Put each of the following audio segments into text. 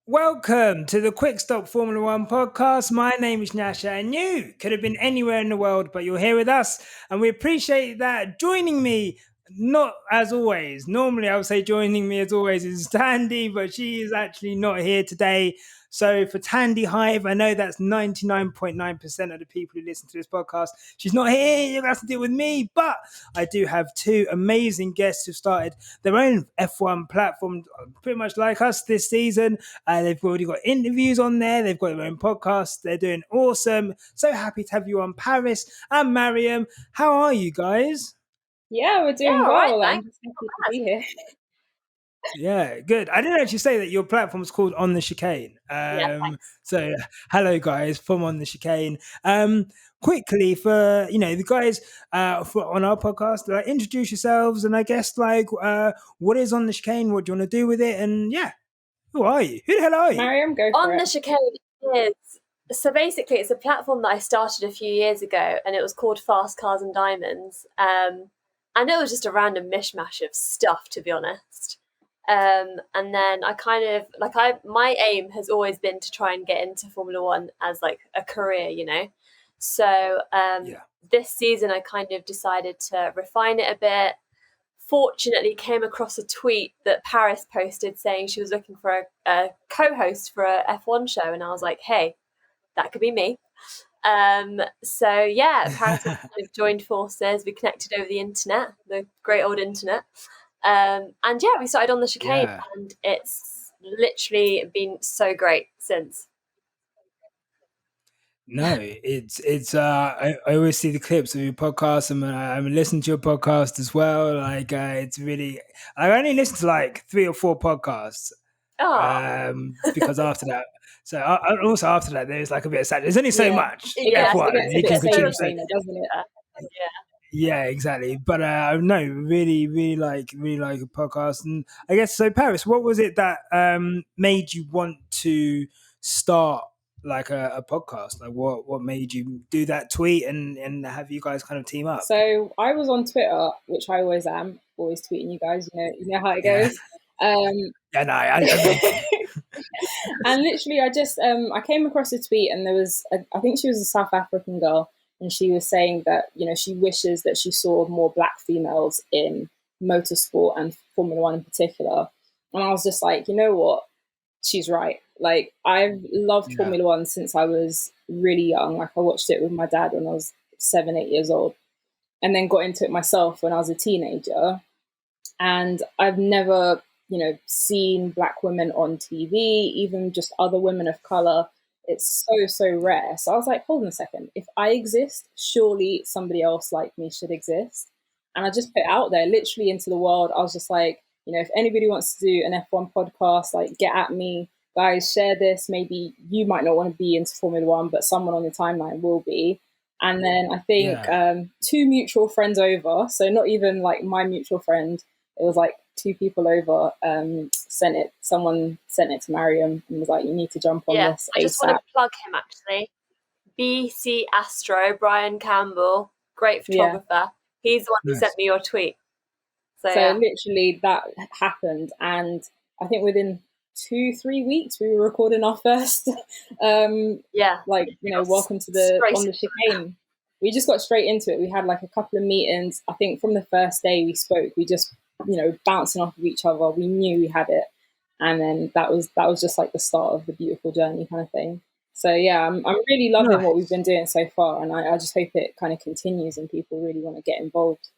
Welcome to the Quick Stop Formula One podcast. My name is Nyasha, and you could have been anywhere in the world, but you're here with us, and we appreciate that. Joining me, not as always. Normally, I would say joining me as always is Tandy, but she is actually not here today. So for Tandy Hive, I know that's 99.9% of the people who listen to this podcast. She's not here. You're going to have to deal with me, but I do have two amazing guests who started their own F1 platform, pretty much like us this season. They've already got interviews on there. They've got their own podcast. They're doing awesome. So happy to have you on, Paris and Marium. How are you guys? Yeah, we're doing all well. right, I'm just happy to be here. Yeah, good. I didn't actually say that your platform is called On The Chicane. So hello guys from On The Chicane. Quickly for the guys for on our podcast, like introduce yourselves and I guess what is On The Chicane, what do you want to do with it, and yeah, who are you? Who the hell are you? Marium, go for On it. The Chicane is basically it's a platform that I started a few years ago, and it was called Fast Cars and Diamonds. And it was just a random mishmash of stuff, to be honest. And then I kind of my aim has always been to try and get into Formula One as like a career, So this season I kind of decided to refine it a bit. Fortunately came across a tweet that Paris posted saying she was looking for a co-host for a F1 show, and I was like, hey, that could be me. So yeah, Paris and I kind of joined forces. We connected over the internet, the great old internet. And yeah, we started On The Chicane, and it's literally been so great since. No, it's I always see the clips of your podcast, and I'm listening to your podcast as well. It's really, I only listen to like 3 or 4 podcasts. Because after that, also after that, there's like a bit of sadness. There's only so much F1 you can contribute. Doesn't it? Yeah, exactly. But no, really like a podcast. And I guess so. Paris, what was it that made you want to start like a podcast? Like what made you do that tweet and have you guys kind of team up? So I was on Twitter, which I always am, always tweeting you guys. You know how it goes. Yeah, no, and literally, I came across a tweet, and there was I think she was a South African girl, and she was saying that she wishes that she saw more Black females in motorsport and Formula One in particular. And I was just like, you know what, she's right. Like, I've loved Formula One since I was really young. Like, I watched it with my dad when I was 7, 8 years old, and then got into it myself when I was a teenager. And I've never seen Black women on TV, even just other women of color. It's so rare. So I was like, hold on a second. If I exist, surely somebody else like me should exist. And I just put it out there, literally into the world. I was just like, if anybody wants to do an F1 podcast, like, get at me. Guys, share this. Maybe you might not want to be into Formula One, but someone on your timeline will be. And then I think 2 mutual friends over, so not even like my mutual friend, it was like 2 people over, someone sent it to Marium and was like, you need to jump on this ASAP. I just want to plug him, actually. BC Astro, Brian Campbell, great photographer. Yeah. He's the one who sent me your tweet. So literally that happened, and I think within 2-3 weeks we were recording our first welcome to the On The Chicane. We just got straight into it. We had like a couple of meetings. I think from the first day we spoke, we just bouncing off of each other. We knew we had it, and then that was just like the start of the beautiful journey kind of thing. So yeah, I'm really loving what we've been doing so far, and I just hope it kind of continues and people really want to get involved.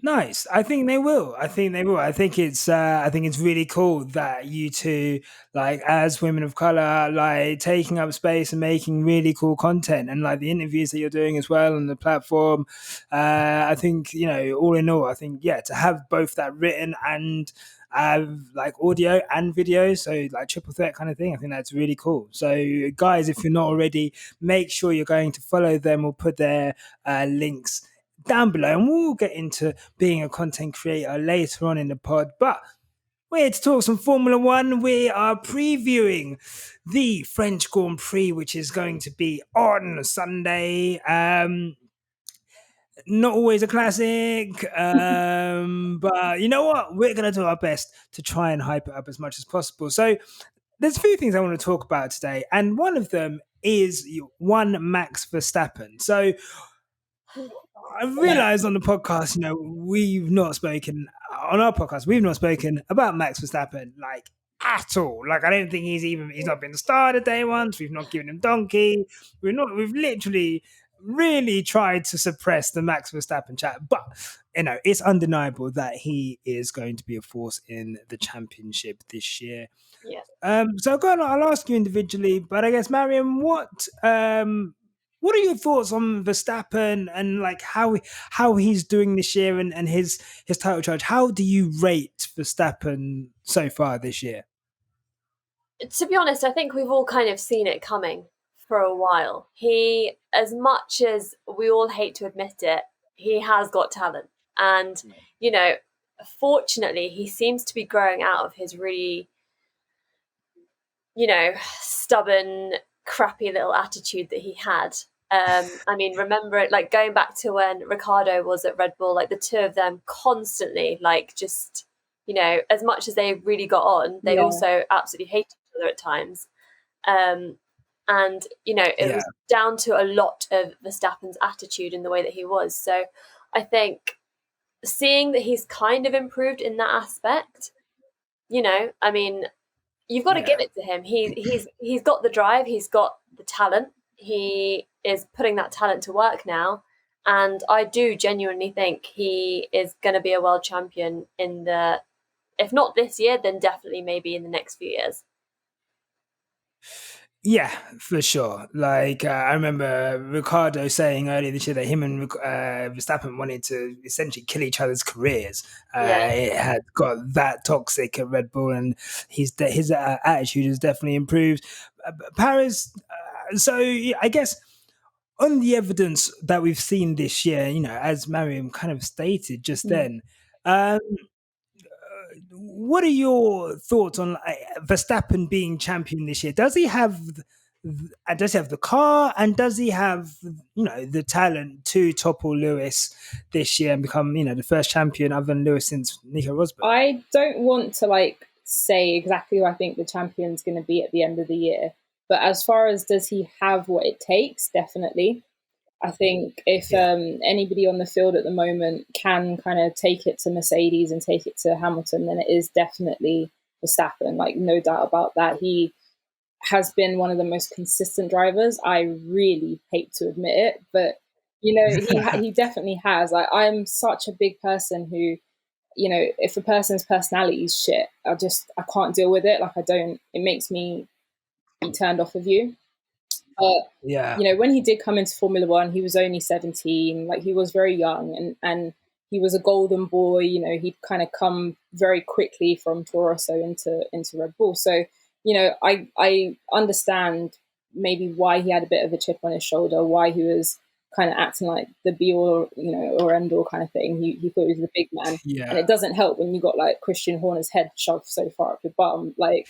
Nice. I think they will. I think it's really cool that you two, like, as women of color, like taking up space and making really cool content, and like the interviews that you're doing as well on the platform. I think, all in all, I think, to have both that written and like audio and video, so like triple threat kind of thing, I think that's really cool. So guys, if you're not already, make sure you're going to follow them. We'll put their links down below, and we'll get into being a content creator later on in the pod. But we're here to talk some Formula One. We are previewing the French Grand Prix, which is going to be on Sunday. not always a classic, but you know what? We're going to do our best to try and hype it up as much as possible. So there's a few things I want to talk about today, and one of them is one Max Verstappen. So I realized on the podcast, we've not spoken on our podcast. We've not spoken about Max Verstappen like at all. Like I don't think he's not been started day once. We've not given him donkey. We've literally really tried to suppress the Max Verstappen chat. But it's undeniable that he is going to be a force in the championship this year. Yeah. So I'll ask you individually, but I guess Marium, what are your thoughts on Verstappen and like how he's doing this year and his title charge? How do you rate Verstappen so far this year? To be honest, I think we've all kind of seen it coming for a while. He, as much as we all hate to admit it, he has got talent. And, fortunately, he seems to be growing out of his really, stubborn, crappy little attitude that he had. I mean, remember it, like going back to when Ricciardo was at Red Bull, like the two of them constantly, like just, as much as they really got on, they also absolutely hated each other at times. And, it was down to a lot of Verstappen's attitude and the way that he was. So I think seeing that he's kind of improved in that aspect, I mean, you've got to give it to him. He's got the drive, he's got the talent. He is putting that talent to work now. And I do genuinely think he is going to be a world champion if not this year, then definitely maybe in the next few years. Yeah, for sure. Like I remember Ricciardo saying earlier this year that him and Verstappen wanted to essentially kill each other's careers. It had got that toxic at Red Bull, and his attitude has definitely improved. Paris. So I guess on the evidence that we've seen this year, as Marium kind of stated just then. What are your thoughts on Verstappen being champion this year? Does he have the car, and does he have the talent to topple Lewis this year and become the first champion other than Lewis since Nico Rosberg? I don't want to say exactly who I think the champion's going to be at the end of the year, but as far as does he have what it takes, definitely. I think if anybody on the field at the moment can kind of take it to Mercedes and take it to Hamilton, then it is definitely Verstappen. Like, no doubt about that. He has been one of the most consistent drivers. I really hate to admit it, but he definitely has. Like, I'm such a big person who, if a person's personality is shit, I can't deal with it. Like, it makes me be turned off of you. When he did come into Formula One, he was only 17. Like, he was very young, and he was a golden boy. He'd kind of come very quickly from Toro Rosso into Red Bull. So, I understand maybe why he had a bit of a chip on his shoulder, why he was kind of acting like the be all, or end all kind of thing. He thought he was the big man, and it doesn't help when you got like Christian Horner's head shoved so far up your bum, like.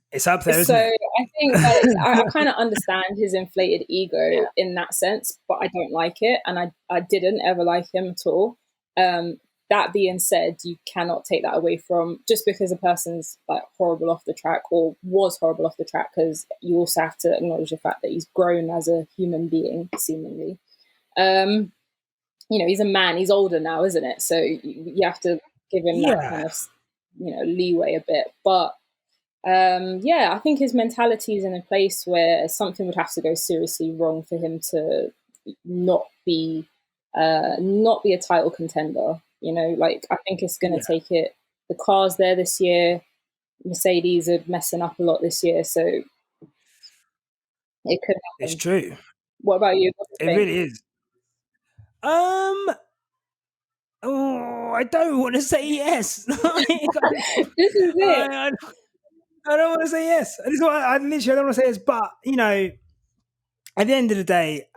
It's up there, isn't it? I think I kind of understand his inflated ego in that sense, but I don't like it, and I didn't ever like him at all. That being said, you cannot take that away from just because a person's like horrible off the track or was horrible off the track, because you also have to acknowledge the fact that he's grown as a human being, seemingly. He's a man, he's older now, isn't it? So you have to give him that kind of, leeway a bit. But I think his mentality is in a place where something would have to go seriously wrong for him to not be a title contender. I think it's going to take it. The car's there this year. Mercedes are messing up a lot this year, so it could happen. It's true. What about you? It really is. I don't want to say yes. This is it. I don't want to say yes. This is why I literally don't want to say yes. But at the end of the day,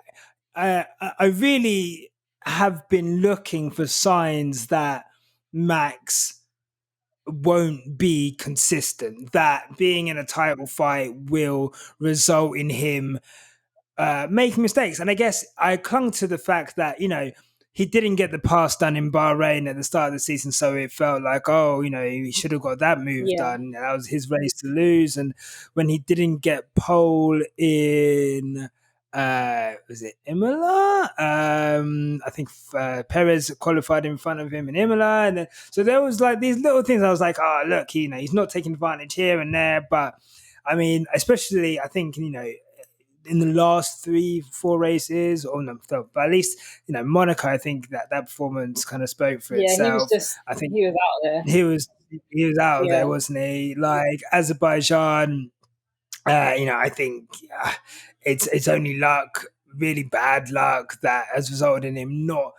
I really have been looking for signs that Max won't be consistent. That being in a title fight will result in him making mistakes. And I guess I clung to the fact that, he didn't get the pass done in Bahrain at the start of the season, so it felt like, he should have got that move Yeah. done. That was his race to lose. And when he didn't get pole in, was it Imola? I think Perez qualified in front of him in Imola, and then, so there was like these little things. I was like, oh, look, he's not taking advantage here and there, but I mean, especially I think in the last 3-4 races, or no, but at least Monaco, I think that performance kind of spoke for itself. I think he was out there. He was out there, wasn't he? Like Azerbaijan, I think it's only luck, really bad luck, that has resulted in him not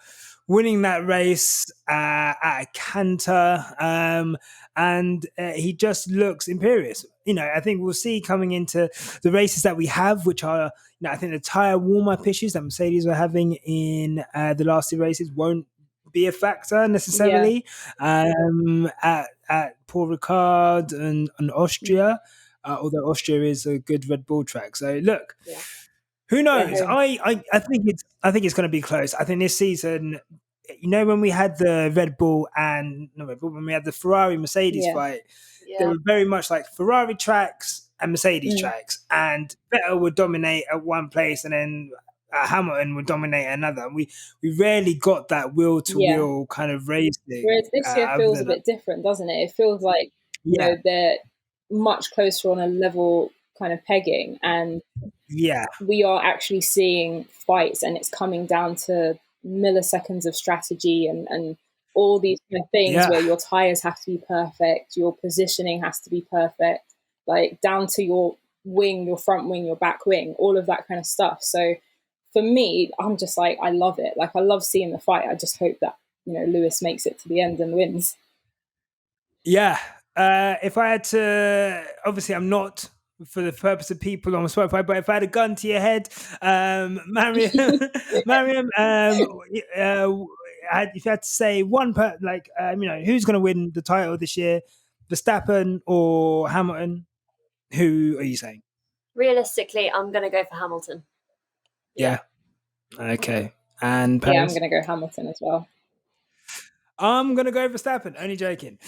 winning that race at a canter, and he just looks imperious. I think we'll see coming into the races that we have, which are, I think the tyre warm-up issues that Mercedes were having in the last 2 races won't be a factor necessarily at Paul Ricard and Austria, although Austria is a good Red Bull track. So look, who knows? Yeah. I think it's going to be close. I think this season, when we had the when we had the Ferrari Mercedes fight, they were very much like Ferrari tracks and Mercedes tracks, and Vettel would dominate at one place, and then Hamilton would dominate another. We rarely got that wheel to wheel kind of racing. Whereas this year feels a bit different, doesn't it? It feels like they're much closer on a level kind of pegging, and we are actually seeing fights, and it's coming down to milliseconds of strategy and all these kind of things where your tires have to be perfect, your positioning has to be perfect, like down to your wing, your front wing, your back wing, all of that kind of stuff. So for me, I'm just like, I love it. Like, I love seeing the fight. I just hope that Lewis makes it to the end and wins. Yeah. If I had to, obviously I'm not for the purpose of people on Spotify, but if I had a gun to your head, Marium, if you had to say one who's going to win the title this year, Verstappen or Hamilton, who are you saying? Realistically, I'm going to go for Hamilton. Yeah. Okay. And Paris? Yeah, I'm going to go Hamilton as well. I'm going to go Verstappen. Only joking.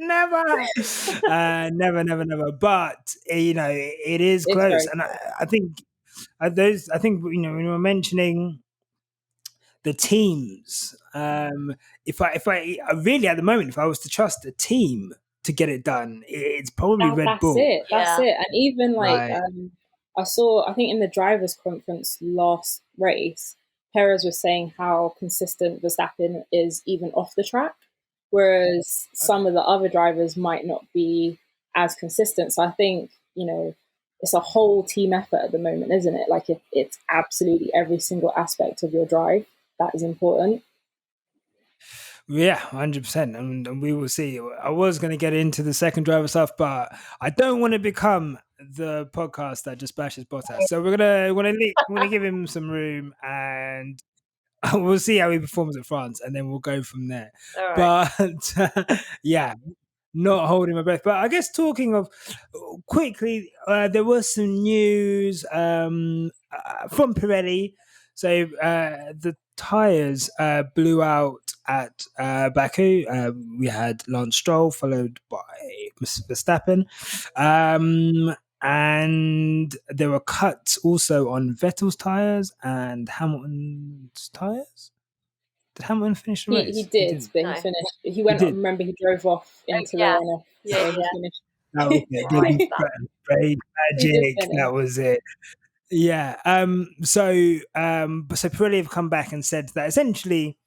Never. But it is close, and I think when we were mentioning the teams, if I really at the moment, if I was to trust a team to get it done, it's probably Red Bull. That's it. And even I think in the drivers' conference last race, Perez was saying how consistent Verstappen is even off the track, whereas some of the other drivers might not be as consistent. So I think, it's a whole team effort at the moment, isn't it? Like it's absolutely every single aspect of your drive that is important. Yeah, 100%. And we will see. I was going to get into the second driver stuff, but I don't want to become the podcast that just bashes Bottas. So we're gonna give him some room, and we'll see how he performs at France, and then we'll go from there. All right. But not holding my breath. But I guess talking of quickly, there was some news from Pirelli. So the tires blew out at Baku. We had Lance Stroll followed by Verstappen. And there were cuts also on Vettel's tires and Hamilton's tires. Did Hamilton finish the race? He did, but he finished. He went. Remember, he drove off into the runoff. Yeah, he finished. That was it. Brake magic. That was it. Yeah. So Pirelli have come back and said that essentially,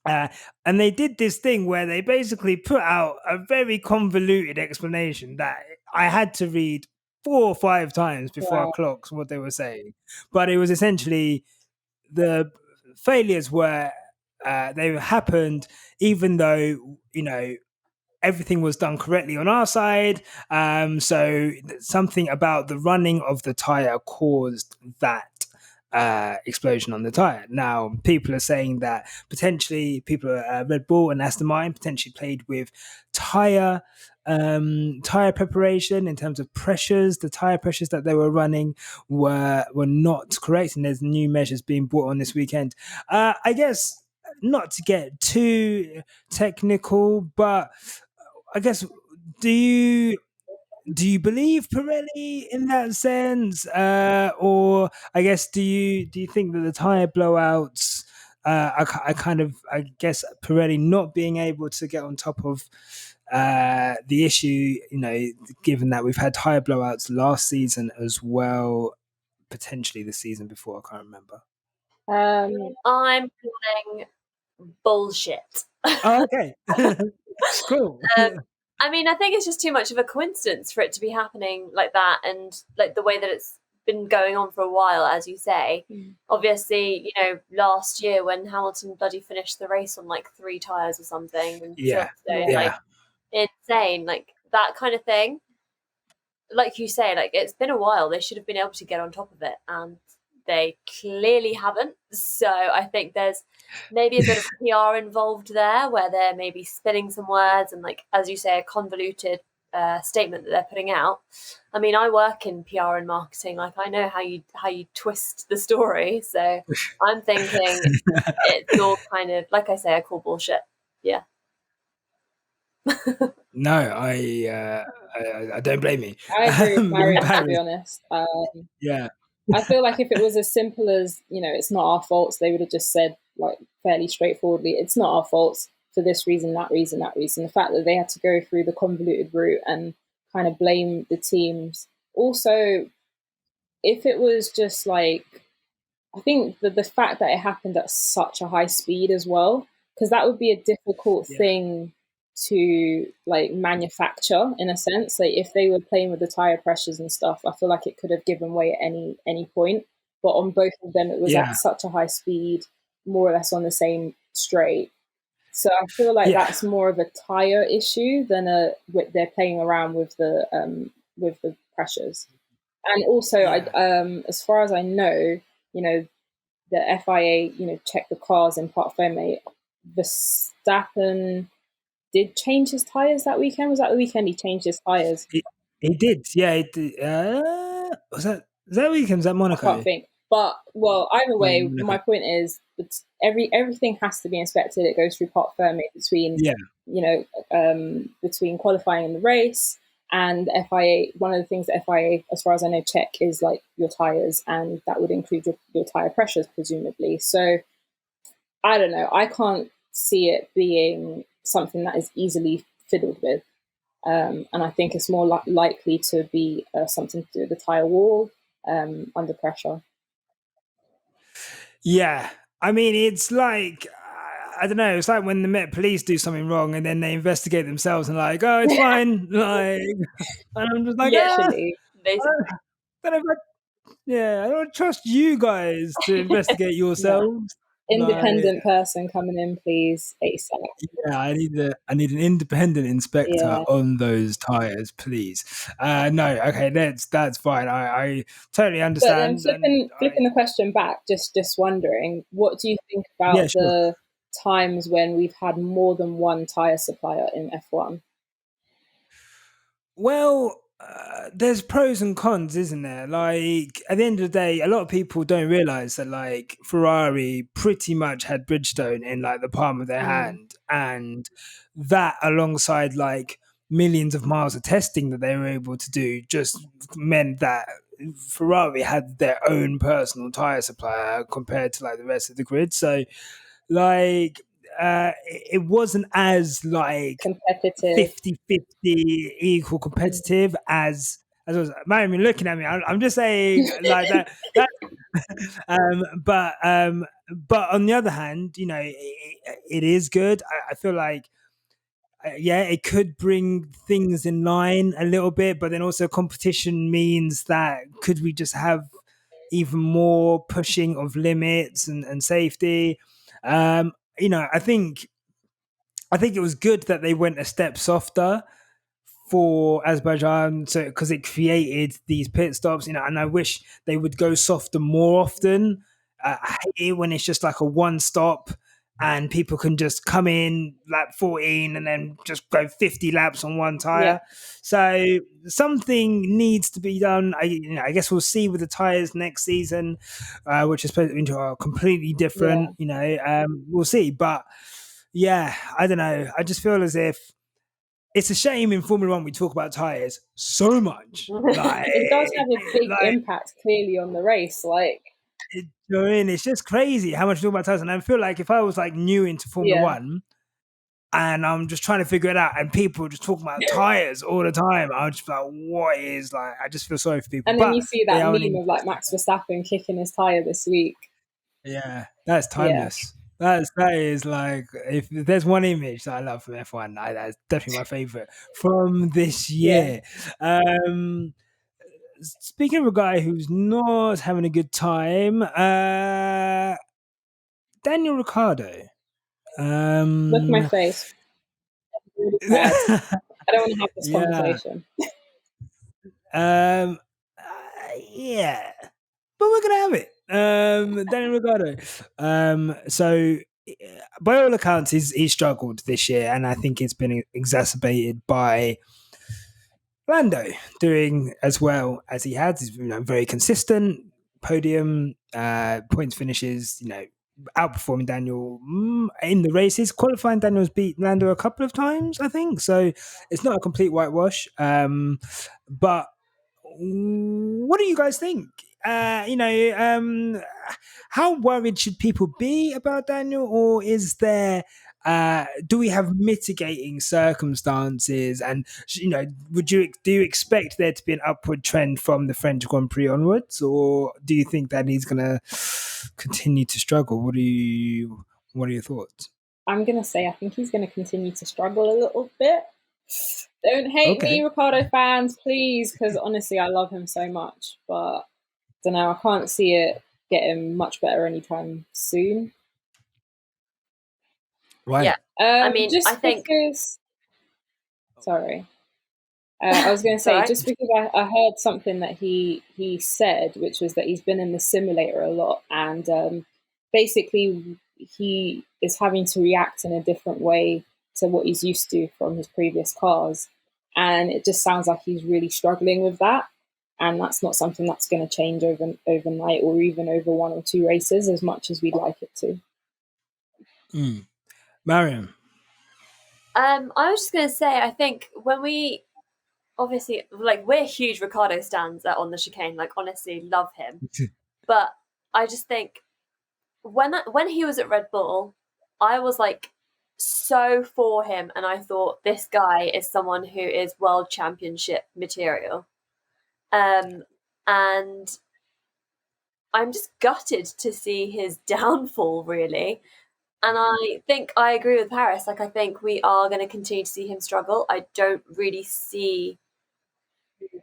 and they did this thing where they basically put out a very convoluted explanation that I had to read 4 or 5 times before I clocked what they were saying. But it was essentially the failures were they happened even though everything was done correctly on our side. So something about the running of the tire caused that explosion on the tire. Now, people are saying that potentially Red Bull and Aston Martin potentially played with tire preparation in terms of pressures. The tire pressures that they were running were not correct, and there's new measures being brought on this weekend. I guess not to get too technical, but I guess do you believe Pirelli in that sense, or I guess do you think that the tire blowouts I guess Pirelli not being able to get on top of the issue, given that we've had tire blowouts last season as well, potentially the season before, I can't remember. I'm calling bullshit. Oh, okay. Cool. I mean, I think it's just too much of a coincidence for it to be happening like that, and like the way that it's been going on for a while, as you say. Obviously, last year when Hamilton bloody finished the race on like 3 tires or something, and like insane, like that kind of thing. Like you say, like it's been a while. They should have been able to get on top of it, and they clearly haven't. So I think there's maybe a bit of PR involved there, where they're maybe spinning some words and, like, as you say, a convoluted statement that they're putting out. I mean, I work in PR and marketing. Like, I know how you twist the story. So I'm thinking it's all kind of, like I say, I call bullshit. Yeah. No, I don't blame you. I agree with Marium, to be honest. Yeah. I feel like if it was as simple as, it's not our faults, they would have just said, like, fairly straightforwardly, it's not our faults for this reason, that reason, that reason. The fact that they had to go through the convoluted route and kind of blame the teams. Also, if it was just like, I think the fact that it happened at such a high speed as well, because that would be a difficult thing to like manufacture in a sense. Like if they were playing with the tire pressures and stuff, I feel like it could have given way at any point. But on both of them, it was at such a high speed, more or less on the same straight. So I feel like that's more of a tire issue than they're playing around with the pressures. And also, as far as I know, the FIA, checked the cars in Parc Fermé. Verstappen did change his tires that weekend. Was that the weekend he changed his tires? He did, yeah. He did. Was that weekend? Was that Monaco? I can't think. But either way, my point is that everything has to be inspected. It goes through Parc Fermé between between qualifying and the race. And FIA, one of the things that FIA, as far as I know, check is like your tires, and that would include your tire pressures, presumably. So I don't know. I can't see it being something that is easily fiddled with. And I think it's more likely to be something to do with the tire wall under pressure. Yeah. I mean, it's like, I don't know, it's like when the Met Police do something wrong and then they investigate themselves and like, oh, it's fine. Like, and I'm just like, literally. I don't trust you guys to investigate yourselves. Independent person coming in, please, ASAP. Yeah, I need an independent inspector on those tires, please. No, okay, that's fine. I totally understand. But then flipping the question back, just wondering, what do you think about the times when we've had more than one tire supplier in F1? Well, there's pros and cons, isn't there? Like at the end of the day, a lot of people don't realize that like Ferrari pretty much had Bridgestone in like the palm of their hand, and that alongside like millions of miles of testing that they were able to do just meant that Ferrari had their own personal tire supplier compared to like the rest of the grid. So like it wasn't as like competitive 50-50 equal competitive as I was. Marium, you're looking at me. I'm just saying like that but on the other hand, it is good. I feel like it could bring things in line a little bit, but then also competition means that could we just have even more pushing of limits and safety. I think it was good that they went a step softer for Azerbaijan, so because it created these pit stops, and I wish they would go softer more often. I hate it when it's just like a one stop and people can just come in lap 14 and then just go 50 laps on one tire. Yeah. So something needs to be done. I guess we'll see with the tires next season, which is supposed to be completely different. We'll see. But yeah, I don't know. I just feel as if it's a shame in Formula One we talk about tires so much. It does have a big impact clearly on the race. It's just crazy how much we talk about tires. And I feel like if I was like new into Formula One and I'm just trying to figure it out and people just talking about tires all the time, I would just be like, what is like, I just feel sorry for people. And then you see that meme of like Max Verstappen kicking his tire this week. Yeah, that's timeless. Yeah. That is like, if there's one image that I love from F1, that's definitely my favorite from this year. Speaking of a guy who's not having a good time, Daniel Ricciardo. Look at my face. Really bad. I don't want to have this conversation. Yeah, but we're gonna have it. Daniel Ricciardo. So by all accounts, he's struggled this year, and I think it's been exacerbated by Lando doing as well as he has. He's very consistent, podium, points finishes, outperforming Daniel in the races. Qualifying, Daniel's beat Lando a couple of times, I think. So it's not a complete whitewash. But what do you guys think? How worried should people be about Daniel, or is there? Do we have mitigating circumstances? And do you expect there to be an upward trend from the French Grand Prix onwards, or do you think that he's going to continue to struggle? What are your thoughts? I'm going to say I think he's going to continue to struggle a little bit. Don't hate me, Ricciardo fans, please, because honestly, I love him so much. But I don't know, I can't see it getting much better anytime soon. Right. Yeah. I think. Sorry. I was going to say, just because I heard something that he said, which was that he's been in the simulator a lot, and basically he is having to react in a different way to what he's used to from his previous cars. And it just sounds like he's really struggling with that. And that's not something that's going to change overnight or even over one or two races as much as we'd like it to. Marium. I was just going to say, I think when we obviously, we're huge Ricciardo stans On The Chicane, honestly love him. But I just think when he was at Red Bull, I was so for him, and I thought this guy is someone who is world championship material. And I'm just gutted to see his downfall, really. And I think I agree with Paris. I think we are going to continue to see him struggle. I don't really see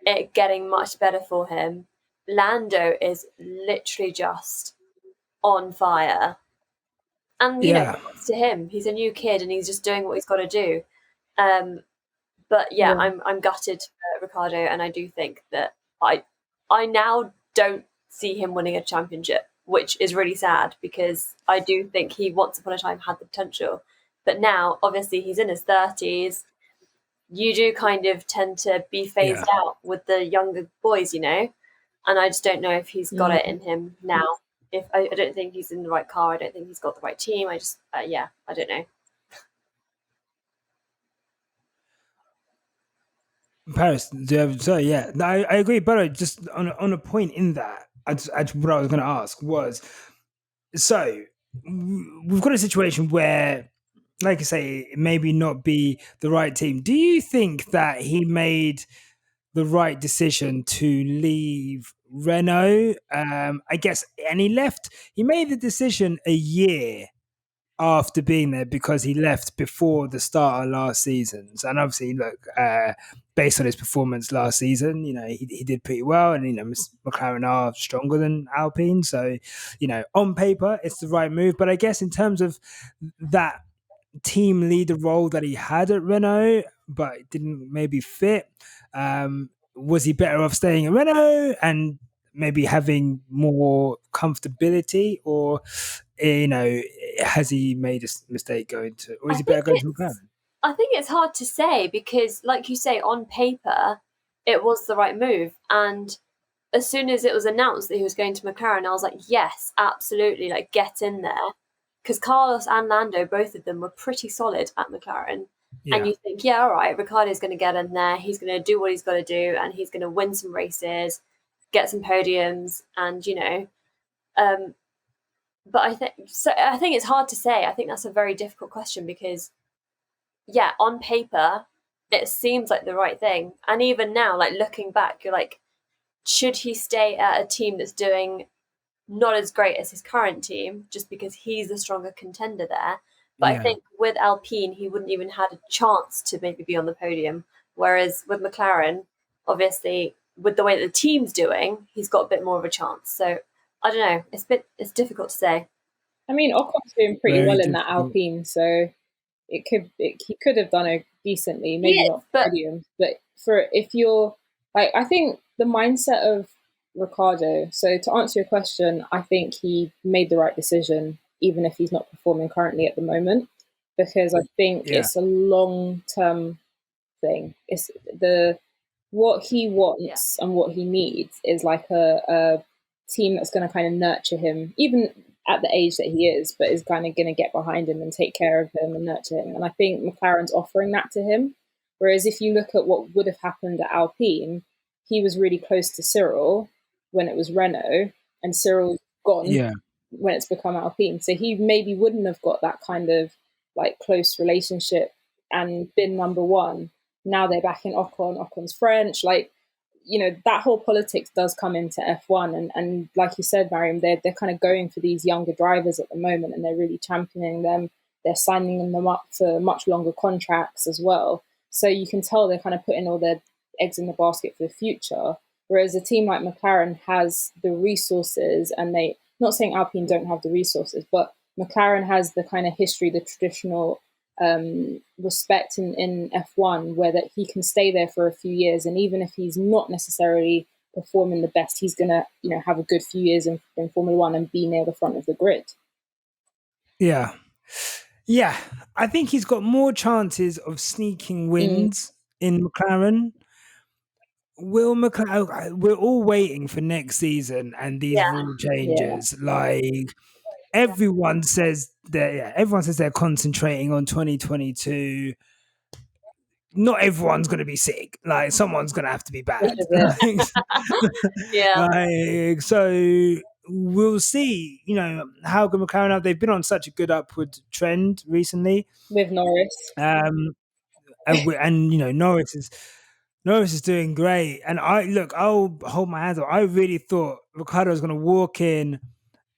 it getting much better for him. Lando is literally just on fire. And, it's to him. He's a new kid and he's just doing what he's got to do. But yeah, I'm gutted for Ricciardo, and I do think that I now don't see him winning a championship, which is really sad because I do think he once upon a time had the potential. But now, obviously, he's in his 30s. You do kind of tend to be phased out with the younger boys, and I just don't know if he's got it in him now. If I don't think he's in the right car, I don't think he's got the right team. I just, I don't know. Paris, I agree. But just on a point in that, what I was going to ask was, so we've got a situation where, like I say, it maybe not be the right team. Do you think that he made the right decision to leave Renault? I guess, and he made the decision a year after being there because he left before the start of last season. And obviously, look, based on his performance last season, he did pretty well, and McLaren are stronger than Alpine. So, on paper, it's the right move. But I guess in terms of that team leader role that he had at Renault, but it didn't maybe fit. Was he better off staying at Renault and maybe having more comfortability, or has he made a mistake going to, or is he better going to McLaren? I think it's hard to say because, like you say, on paper, it was the right move. And as soon as it was announced that he was going to McLaren, I was like, yes, absolutely, like get in there. Because Carlos and Lando, both of them were pretty solid at McLaren. Yeah. And you think, yeah, all right, Ricciardo's going to get in there. He's going to do what he's got to do, and he's going to win some races, get some podiums, and but I think it's hard to say. I think that's a very difficult question because, yeah, on paper, it seems like the right thing. And even now, like looking back, you're like, should he stay at a team that's doing not as great as his current team just because he's the stronger contender there? But I think with Alpine, he wouldn't even had a chance to maybe be on the podium. Whereas with McLaren, obviously, with the way that the team's doing, he's got a bit more of a chance. So I don't know. It's difficult to say. I mean, Ocon's doing pretty well in that Alpine, so he could have done it decently, maybe not podium, but if you're like, I think the mindset of Ricciardo. So to answer your question, I think he made the right decision, even if he's not performing currently at the moment, because I think it's a long-term thing. It's what he wants and what he needs is like a team that's going to kind of nurture him, even at the age that he is, but is kind of going to get behind him and take care of him and nurture him. And I think McLaren's offering that to him. Whereas if you look at what would have happened at Alpine, he was really close to Cyril when it was Renault, and Cyril's gone when it's become Alpine. So he maybe wouldn't have got that kind of like close relationship and been number one. Now they're back in Ocon. Ocon's French. Like, that whole politics does come into F1. And like you said, Marium, they're kind of going for these younger drivers at the moment, and they're really championing them. They're signing them up for much longer contracts as well. So you can tell they're kind of putting all their eggs in the basket for the future. Whereas a team like McLaren has the resources, and not saying Alpine don't have the resources, but McLaren has the kind of history, the traditional respect in F1, where that he can stay there for a few years, and even if he's not necessarily performing the best, he's gonna have a good few years in Formula One and be near the front of the grid. Yeah, I think he's got more chances of sneaking wins in McLaren. Will McLaren? We're all waiting for next season and these rule changes. Like everyone says they're concentrating on 2022. Not everyone's going to be sick. Like someone's going to have to be bad. So we'll see. How good McLaren are. They've been on such a good upward trend recently with Norris. And Norris is doing great. And I'll hold my hands up. I really thought Ricciardo was going to walk in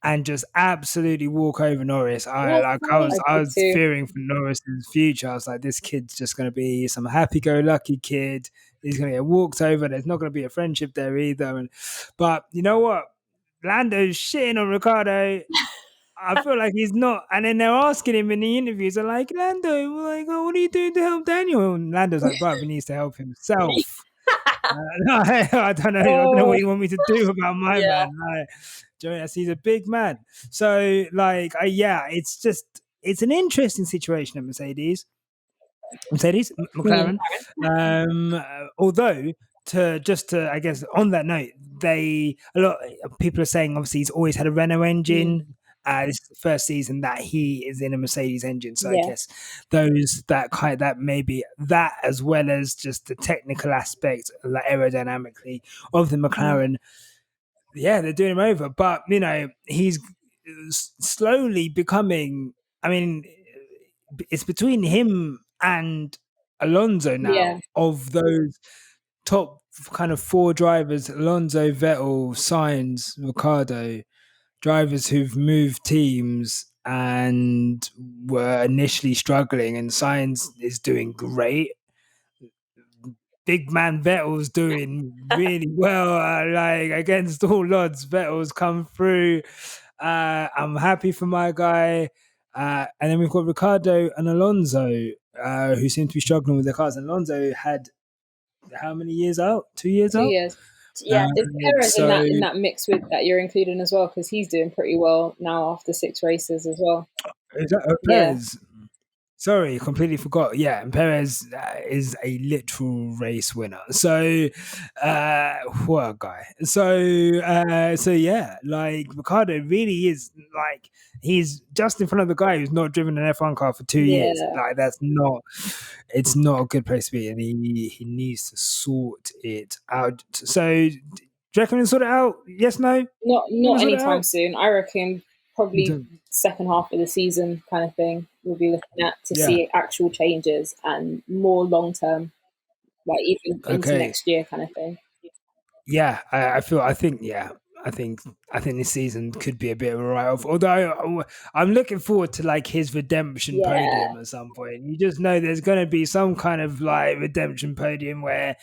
and just absolutely walk over Norris. I was fearing for Norris's future. I was like, this kid's just going to be some happy-go-lucky kid. He's going to get walked over. There's not going to be a friendship there either. But you know what? Lando's shitting on Ricciardo. I feel like he's not. And then they're asking him in the interviews, they're like, Lando, like, what are you doing to help Daniel? And Lando's like, bro, he needs to help himself. I don't know what you want me to do about my man. Like, he's a big man. So, like, it's an interesting situation at Mercedes, McLaren. Although, I guess, on that note, a lot of people are saying, obviously, he's always had a Renault engine. This is the first season that he is in a Mercedes engine, so I guess that maybe that, as well as just the technical aspect, like aerodynamically, of the McLaren. They're doing him over, but he's slowly becoming. I mean, it's between him and Alonso now of those top kind of four drivers: Alonso, Vettel, Sainz, Ricciardo. Drivers who've moved teams and were initially struggling, and Sainz is doing great. Big man Vettel's doing really well. Like, against all odds, Vettel's come through. I'm happy for my guy. And then we've got Ricciardo and Alonso, who seem to be struggling with their cars. And Alonso had how many years out? 2 years 2 out? years. Yeah, Is Perez So in that mix with that you're including as well? Because he's doing pretty well now after 6 races as well. is that Yeah. Perez? Sorry, completely forgot. Yeah, and Perez is a literal race winner. So, what a guy. So yeah, like Ricardo really is like he's just in front of the guy who's not driven an F1 car for 2 years. Yeah. Like it's not a good place to be, and he needs to sort it out. So, do you reckon he'll sort it out? Yes, no. Not Sort it anytime out? soon. I reckon probably second half of the season kind of thing we'll be looking at to Yeah. see actual changes and more long term, like even into Okay. next year kind of thing. Yeah, I think this season could be a bit of a write-off. Although I'm looking forward to like his redemption Yeah. podium at some point. You just know there's going to be some kind of like redemption podium where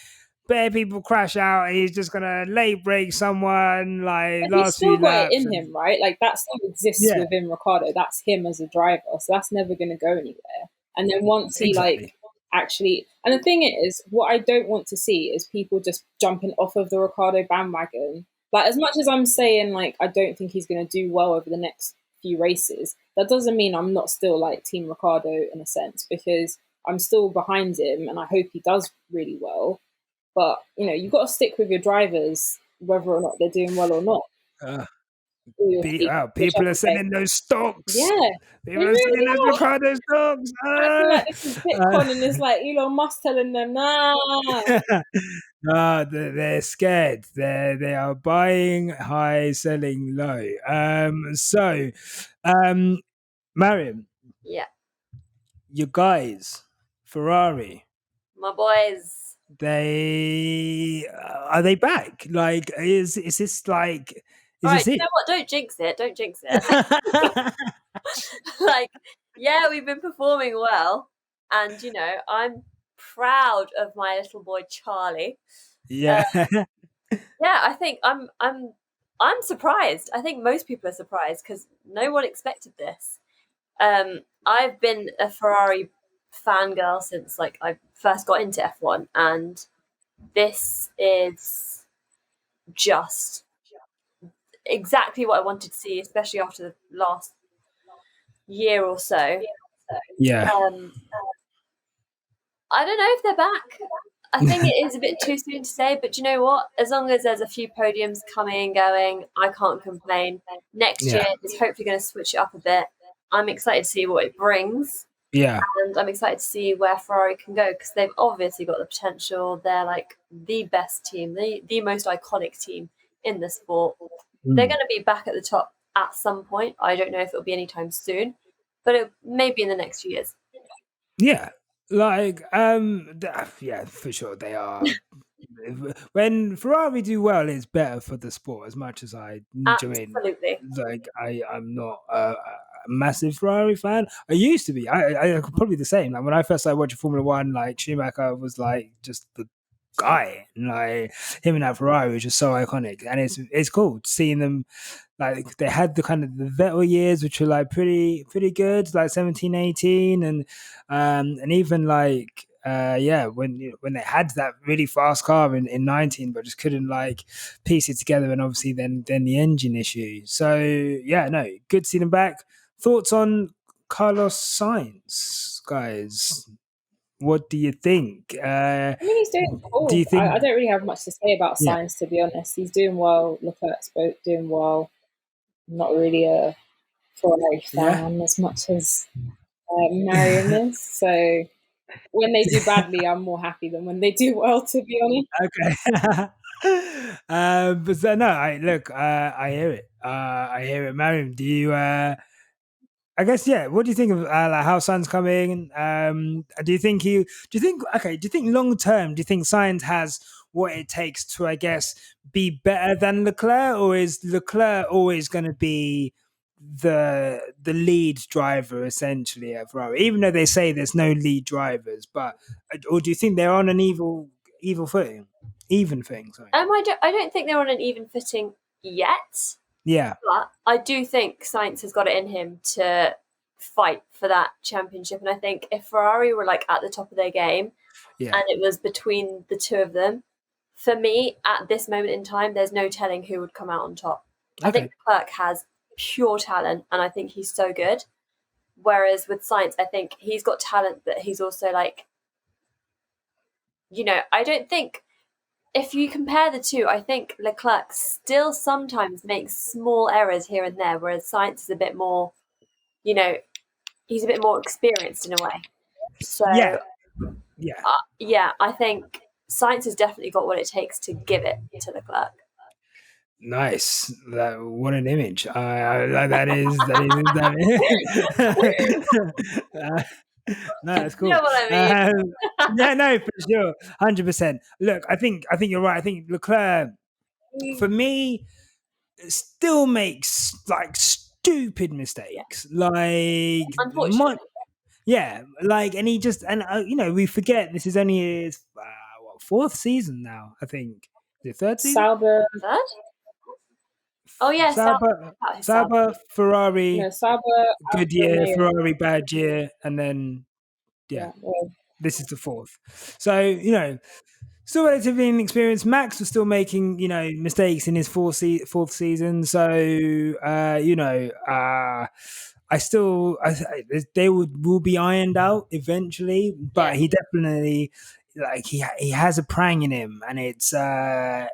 bare people crash out and he's just going to late break someone like But he's last still few got it laps. in him, right? Like that still exists Yeah. within Ricciardo. That's him as a driver, so that's never going to go anywhere. And then once he Exactly. like actually, and the thing is, what I don't want to see is people just jumping off of the Ricciardo bandwagon. Like as much as I'm saying, like I don't think he's going to do well over the next few races, that doesn't mean I'm not still like Team Ricciardo in a sense, because I'm still behind him, and I hope he does really well. But you've got to stick with your drivers, whether or not they're doing well or not. People are selling those stocks. Yeah, People are selling those Ricardo stocks. Acting like this is Bitcoin, and it's like Elon Musk telling them, nah. No, they're scared. They are buying high, selling low. Marium, yeah, your guys, Ferrari, my boys. are they back? Like, is this like? Is All right, this you it? know what? Don't jinx it. Like, yeah, we've been performing well, and I'm proud of my little boy Charlie. Yeah. Yeah, I think I'm surprised. I think most people are surprised because no one expected this. I've been a Ferrari fangirl since like I first got into F1, and this is just exactly what I wanted to see, especially after the last year or so. Yeah. I don't know if they're back. I think it is a bit too soon to say, but you know what? As long as there's a few podiums coming and going, I can't complain. Next year is hopefully going to switch it up a bit. I'm excited to see what it brings. Yeah. And I'm excited to see where Ferrari can go because they've obviously got the potential. They're like the best team, the most iconic team in the sport. They're going to be back at the top at some point. I don't know if it'll be anytime soon, but it may be in the next few years. Yeah. Like, yeah, for sure they are. When Ferrari do well, it's better for the sport. As much as I enjoy, Absolutely. like I'm not a massive Ferrari fan. I used to be. I probably the same. Like when I first started watching Formula One, like Schumacher was like just the guy, and like him in that Ferrari was just so iconic, and it's cool seeing them. Like they had the kind of the Vettel years, which were like pretty good, like 17, 18, and even like when they had that really fast car in 19, but just couldn't like piece it together, and obviously then the engine issue. So yeah, no, good to see them back. Thoughts on Carlos Sainz, guys? What do you think? I mean, he's doing cool. Do you think? I don't really have much to say about Sainz, to be honest. He's doing well. Leclerc's doing well. I'm not really a Ferrari fan as much as Marium is. So when they do badly, I'm more happy than when they do well, to be honest. Okay. But no, I hear it. I hear it. Marium, do you? I guess what do you think of like how Sainz coming? Do you think long term? Do you think Sainz has what it takes to, I guess, be better than Leclerc, or is Leclerc always going to be the lead driver essentially at Ferrari? Even though they say there's no lead drivers, or do you think they're on an even footing? Sorry. I don't think they're on an even footing yet. Yeah. But I do think Sainz has got it in him to fight for that championship. And I think if Ferrari were like at the top of their game and it was between the two of them, for me, at this moment in time, there's no telling who would come out on top. I think Leclerc has pure talent, and I think he's so good. Whereas with Sainz, I think he's got talent, but he's also like, I don't think, if you compare the two, I think Leclerc still sometimes makes small errors here and there, whereas Sainz is a bit more, he's a bit more experienced in a way. So, I think Sainz has definitely got what it takes to give it to Leclerc. Nice. What an image. That is. No, that's cool. You know what I mean? Yeah, no, for sure. 100%. Look, I think you're right. I think Leclerc, for me, still makes like stupid mistakes. Like, unfortunately. And he just, we forget this is only his fourth season now, I think. Is it third season? Sauber. Third? Oh, yeah. Sauber, Ferrari, Sauber, good year, Ferrari, bad year, and then, this is the fourth. So, still relatively inexperienced. Max was still making, mistakes in his fourth season. So, they will be ironed out eventually, but he definitely, he has a prang in him, and it's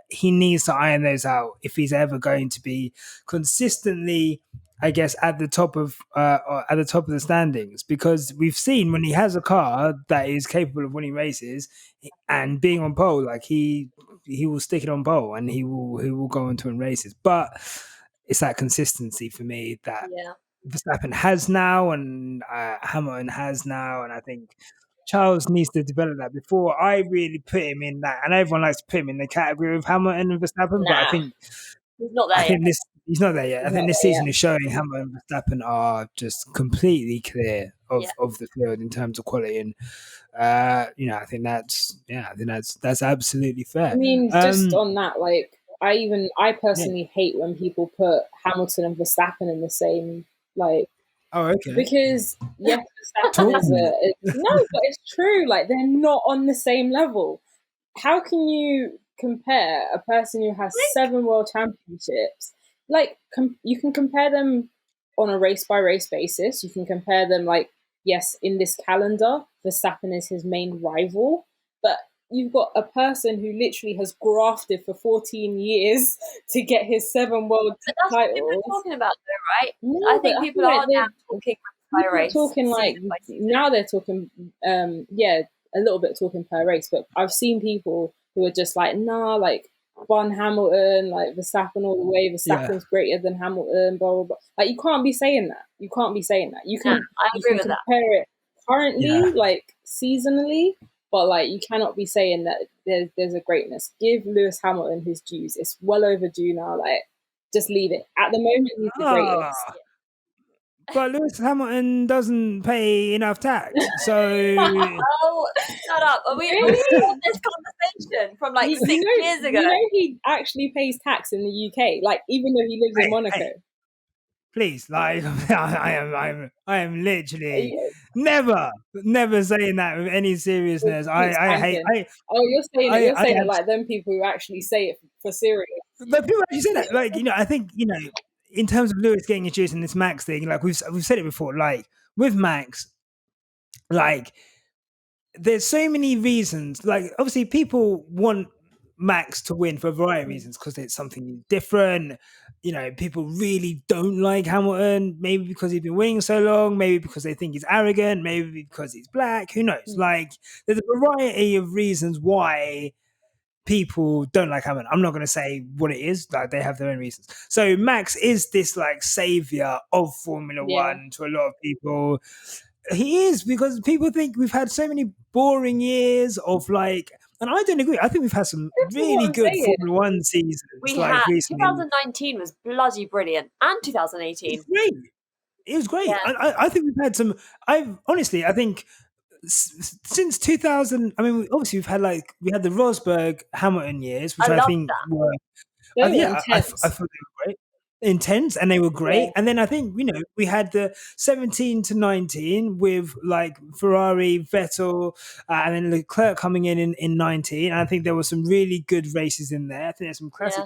he needs to iron those out if he's ever going to be consistently, I guess, at the top of the standings, because we've seen when he has a car that is capable of winning races and being on pole, like he will stick it on pole and he will go on to win races. But it's that consistency for me that Verstappen has now and Hamilton has now, and I think Charles needs to develop that before I really put him in that. And everyone likes to put him in the category of Hamilton and Verstappen, but I think he's not there yet. He's not there yet. I think this season is showing Hamilton and Verstappen are just completely clear of the field in terms of quality, and I think that's absolutely fair. I mean, just on that, like I personally hate when people put Hamilton and Verstappen in the same like. Oh, okay. Because Verstappen is but it's true. Like, they're not on the same level. How can you compare a person who has 7 world championships? Like, you can compare them on a race by race basis. You can compare them, like, yes, in this calendar, Verstappen is his main rival, but you've got a person who literally has grafted for 14 years to get his 7 world titles. That's what we're talking about, though, right? No, I think people are now talking per race. Talking like now they're talking, a little bit talking per race. But I've seen people who are just like, nah, like Bun Hamilton, like Verstappen all the way. Verstappen's greater than Hamilton. Blah blah blah. Like, you can't be saying that. You can't be saying that. You can. I agree with compare it currently, like seasonally. But like, you cannot be saying that there's a greatness. Give Lewis Hamilton his dues. It's well overdue now. Like, just leave it. At the moment, he's the greatest. But Lewis Hamilton doesn't pay enough tax, so. Oh, shut up! Are we on this conversation from like 6 years ago? You know, he actually pays tax in the UK. Like, even though he lives in Monaco. Hey. Please, like, I am literally never saying that with any seriousness. I hate. You're saying it like them people who actually say it for serious. But people actually say that, like, I think, in terms of Lewis getting introduced in this Max thing, like we've said it before, like with Max, like there's so many reasons. Like, obviously, people want Max to win for a variety of reasons because it's something different. People really don't like Hamilton, maybe because he's been winning so long, maybe because they think he's arrogant, maybe because he's black, who knows? Like, there's a variety of reasons why people don't like Hamilton. I'm not going to say what it is, like they have their own reasons. So Max is this like savior of Formula One to a lot of people. He is, because people think we've had so many boring years of like, and I don't agree. I think we've had some really good Formula One seasons. Recently. 2019 was bloody brilliant, and 2018. It was great. Yeah. I think we've had some. I think since 2000. I mean, obviously we had the Rosberg Hamilton years, which I think were. I thought they were great. intense and they were great. Yeah. And then I think, we had the 17 to 19 with like Ferrari, Vettel, and then Leclerc coming in 19. And I think there were some really good races in there. I think there's some classic.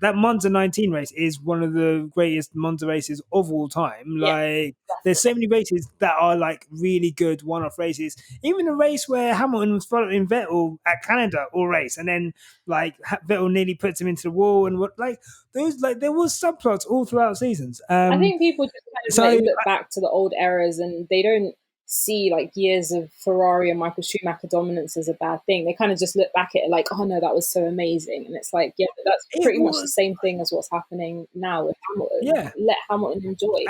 That Monza 19 race is one of the greatest Monza races of all time. Yeah, Like, there's so many races that are like really good one-off races. Even the race where Hamilton was following Vettel at Canada all race, and then like Vettel nearly puts him into the wall, and what like those, like there was subplots all throughout seasons. I think people just kind of so like look back to the old eras and they don't see like years of Ferrari and Michael Schumacher dominance as a bad thing. They kind of just look back at it like, oh no, that was so amazing. And it's like, yeah, but that's pretty much the same thing as what's happening now with Hamilton. Yeah. Let Hamilton enjoy.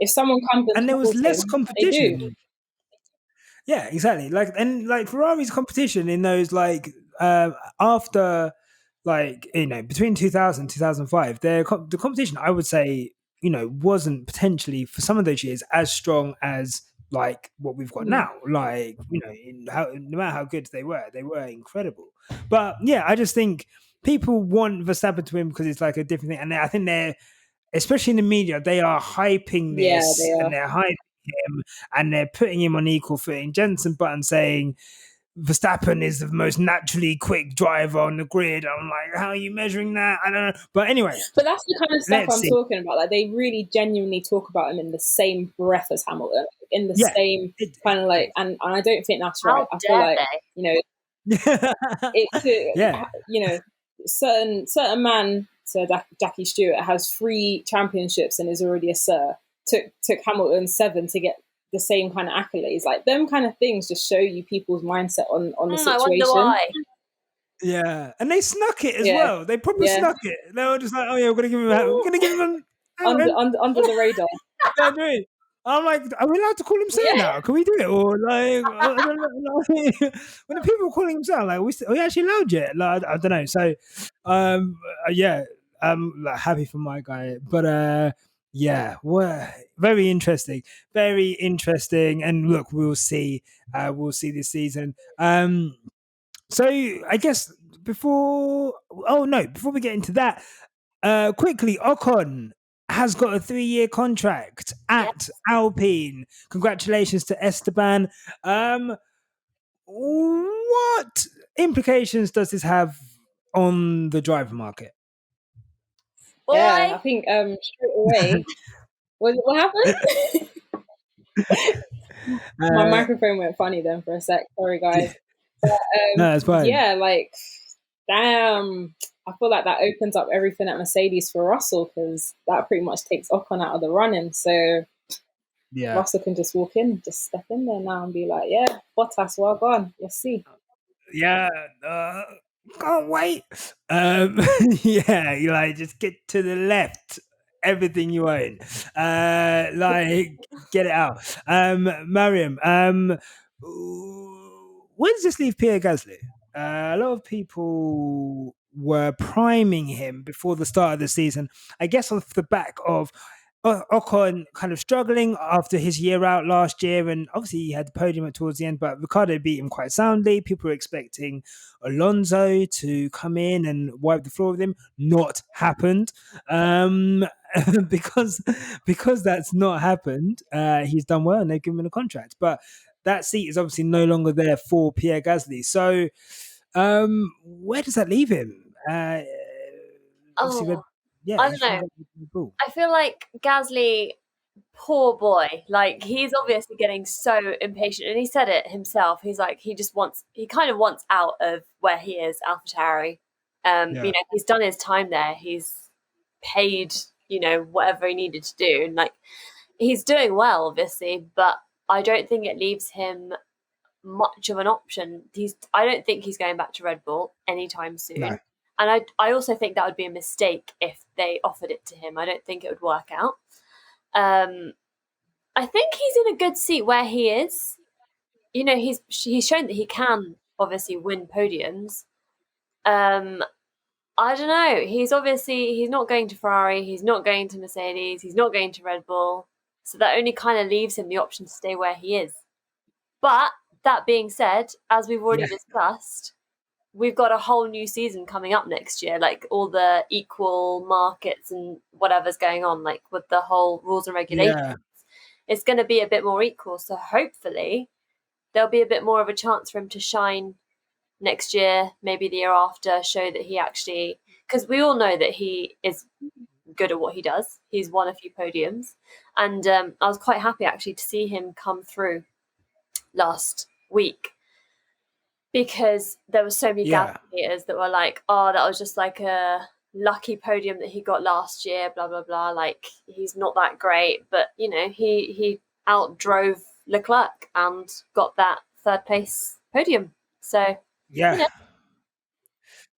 If someone comes and there was less him, competition. they do. Yeah, exactly. Like, and like Ferrari's competition in those like after like between 2000 2005, the competition, I would say, wasn't potentially for some of those years as strong as like what we've got now. Like, no matter how good they were incredible. But yeah, I just think people want Verstappen to win because it's like a different thing, and I think they're, especially in the media, they are hyping this, and they're hyping him, and they're putting him on equal footing. Jensen Button saying Verstappen is the most naturally quick driver on the grid. I'm like, how are you measuring that? I don't know. But anyway. But that's the kind of stuff I'm talking about. Like, they really genuinely talk about him in the same breath as Hamilton, in the same kind of like, and I don't think that's right. I feel like, certain man, Sir Jackie Stewart, has 3 championships and is already a Sir. Took Hamilton 7 to get the same kind of accolades. Like, them kind of things just show you people's mindset on the situation. I wonder why. Yeah, and they snuck it as well. They probably snuck it. They were just like, oh yeah, we're gonna give him under the radar. I'm like, are we allowed to call him Sir now? Can we do it? Or like, when the people are calling him Sir, like, are we actually allowed yet? Like, I don't know. So, I'm like, happy for my guy, but very interesting, and look, we'll see this season. So I guess before we get into that, quickly, Ocon has got a 3-year contract at Alpine. Congratulations to Esteban. What implications does this have on the driver market? Yeah, I think straight away. What happened? My microphone went funny then for a sec. Sorry, guys. But, no, that's fine. Yeah, like, damn. I feel like that opens up everything at Mercedes for Russell, because that pretty much takes Ocon out of the running. So Russell can just walk in, just step in there now and be like, yeah, Bottas, well gone. Let's see. Yeah, can't wait. You like, just get to the left. Everything you own, like, get it out. Marium, where does this leave Pierre Gasly? A lot of people were priming him before the start of the season, I guess off the back of Ocon kind of struggling after his year out last year, and obviously he had the podium towards the end, but Ricciardo beat him quite soundly. People were expecting Alonso to come in and wipe the floor with him. Not happened. Because that's not happened. He's done well and they've given him a contract, but that seat is obviously no longer there for Pierre Gasly. So where does that leave him? I don't know. I feel like Gasly, poor boy, like, he's obviously getting so impatient, and he said it himself. He's like, he kind of wants out of where he is, AlphaTauri. He's done his time there. He's paid, whatever he needed to do, and like, he's doing well, obviously, but I don't think it leaves him much of an option. I don't think he's going back to Red Bull anytime soon. No. And I also think that would be a mistake if they offered it to him. I don't think it would work out. I think he's in a good seat where he is. He's shown that he can obviously win podiums. I don't know. He's not going to Ferrari. He's not going to Mercedes. He's not going to Red Bull. So that only kind of leaves him the option to stay where he is. But that being said, as we've already discussed, we've got a whole new season coming up next year, like all the equal markets and whatever's going on, like with the whole rules and regulations. Yeah. It's going to be a bit more equal. So hopefully there'll be a bit more of a chance for him to shine next year, maybe the year after, show that he actually, because we all know that he is good at what he does. He's won a few podiums. And I was quite happy actually to see him come through last week, because there were so many haters that were like, oh, that was just like a lucky podium that he got last year, blah, blah, blah. Like, he's not that great. But, you know, he outdrove Leclerc and got that third place podium. So, yeah. You know.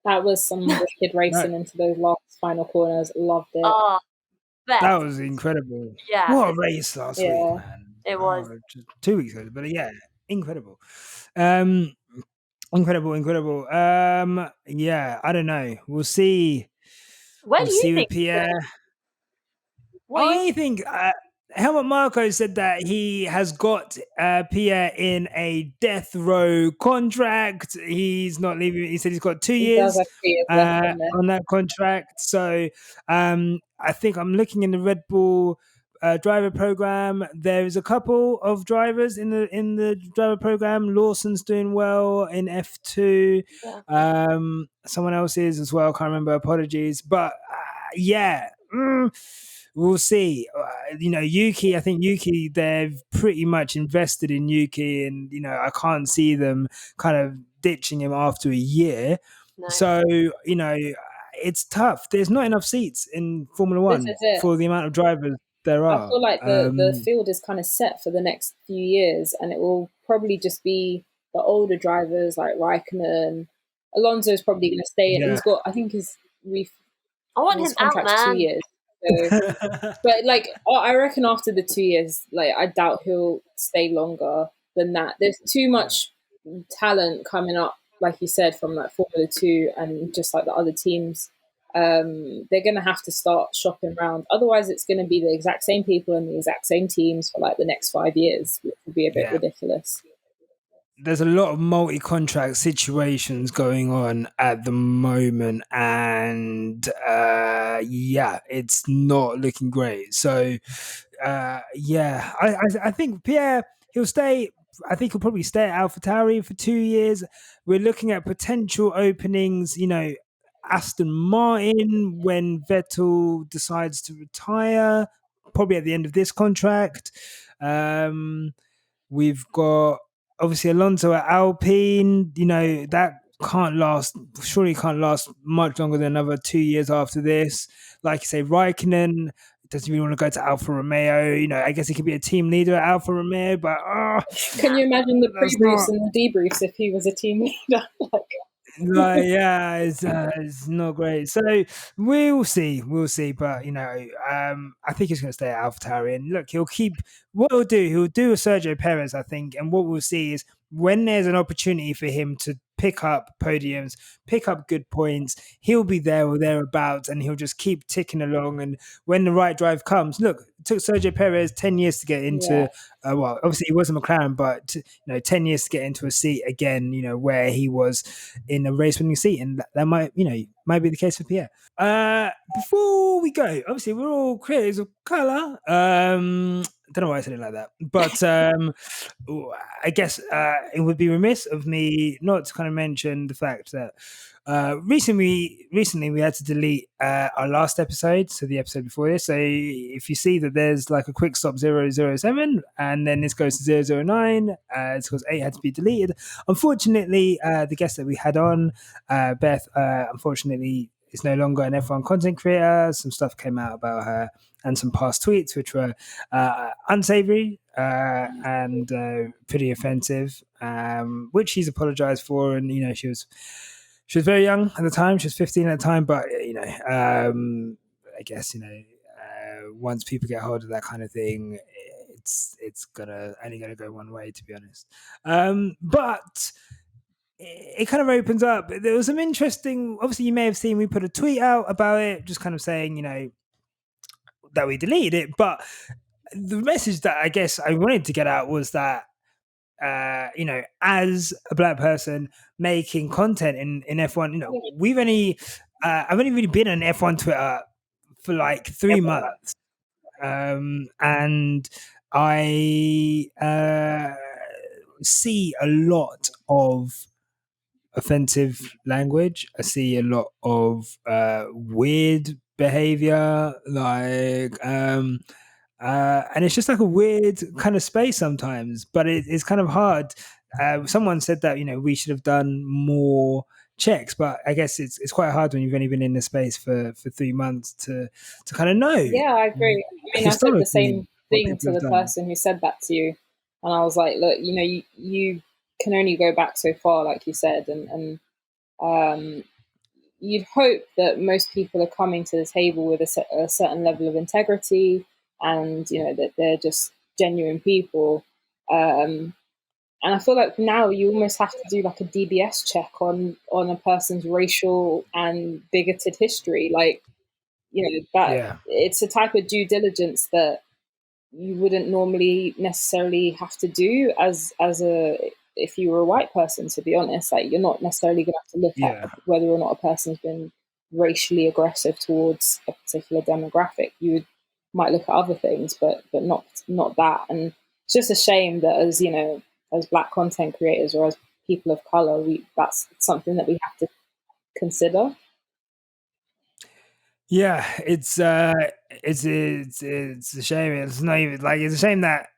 That was some wicked racing into those last final corners. Loved it. Oh, that was incredible. Yeah. What a race last week, man. It was. 2 weeks ago, but yeah, incredible. Incredible. Yeah, I don't know. We'll see. Where do you see think with Pierre. I think Helmut Marko said that he has got Pierre in a death row contract. He's not leaving. He said he's got 2 years on that contract. So I think I'm looking in the Red Bull driver program. There's a couple of drivers in the driver program. Lawson's doing well in F2. Yeah. Someone else is as well. Can't remember. Apologies. But yeah. We'll see. You know, Yuki, I think Yuki, they've pretty much invested in Yuki, and, you know, I can't see them kind of ditching him after a year. No. So, you know, it's tough. There's not enough seats in Formula One for the amount of drivers there are. I feel like the field is kind of set for the next few years, and it will probably just be the older drivers like Raikkonen. Alonso's probably going to stay in. He's got, I think I want his contract out, man. 2 years. So, but like, I reckon after the 2 years, like, I doubt he'll stay longer than that. There's too much talent coming up, like you said, from like Formula 2 and just like the other teams. They're going to have to start shopping around. Otherwise, it's going to be the exact same people and the exact same teams for like the next 5 years, which would be a bit ridiculous. There's a lot of multi-contract situations going on at the moment, and yeah, it's not looking great. So yeah, I think Pierre, he'll stay. I think he'll probably stay at AlphaTauri for 2 years. We're looking at potential openings, you know, Aston Martin when Vettel decides to retire, probably at the end of this contract. We've got obviously Alonso at Alpine. You know, that surely can't last much longer than another 2 years after this. Like you say, Raikkonen doesn't really want to go to Alfa Romeo. You know, I guess he could be a team leader at Alfa Romeo, but can you imagine the pre-briefs and the debriefs if he was a team leader? Yeah, it's not great. So we'll see. But, you know, I think he's going to stay at AlphaTauri, and look, he'll do a Sergio Perez, I think, and what we'll see is when there's an opportunity for him to pick up podiums, pick up good points, he'll be there or thereabouts, and he'll just keep ticking along. And when the right drive comes, look, it took Sergio Perez 10 years to get into, well, obviously he was a McLaren, but, you know, 10 years to get into a seat again, you know, where he was in a race-winning seat, and that might be the case for Pierre. Before we go, obviously we're all creators of colour. Don't know why I said it like that, but I guess it would be remiss of me not to kind of mention the fact that recently we had to delete our last episode, so the episode before this. So if you see that there's like a quick stop 007 and then this goes to 009, it's because 8 had to be deleted. Unfortunately, the guest that we had on, Beth, unfortunately is no longer an F1 content creator. Some stuff came out about her and some past tweets which were unsavory and pretty offensive, which she's apologized for. And, you know, she was very young at the time. She was 15 at the time, but, you know, I guess, you know, once people get hold of that kind of thing, it's only gonna go one way, to be honest. But it kind of opens up. There was some interesting, obviously you may have seen, we put a tweet out about it, just kind of saying, you know, that we deleted it. But the message that I guess I wanted to get out was that as a black person making content in F1, we've only I've only really been on F1 Twitter for like 3 months, and I see a lot of offensive language. I see a lot of weird behavior, and it's just like a weird kind of space sometimes. But it's kind of hard. Someone said that we should have done more checks, but I guess it's quite hard when you've only been in the space for 3 months to kind of know. Yeah, I agree. I mean, I said the same thing to the person who said that to you, and I was like, look, you can only go back so far, like you said, and you'd hope that most people are coming to the table with a certain level of integrity, and that they're just genuine people. And I feel like now you almost have to do like a DBS check on a person's racial and bigoted history, like that. It's a type of due diligence that you wouldn't normally necessarily have to do as if you were a white person, to be honest. Like, you're not necessarily going to have to look at whether or not a person's been racially aggressive towards a particular demographic. You might look at other things, but not that. And it's just a shame that as black content creators or as people of color, that's something that we have to consider. Yeah, it's a shame. It's not even like, it's a shame that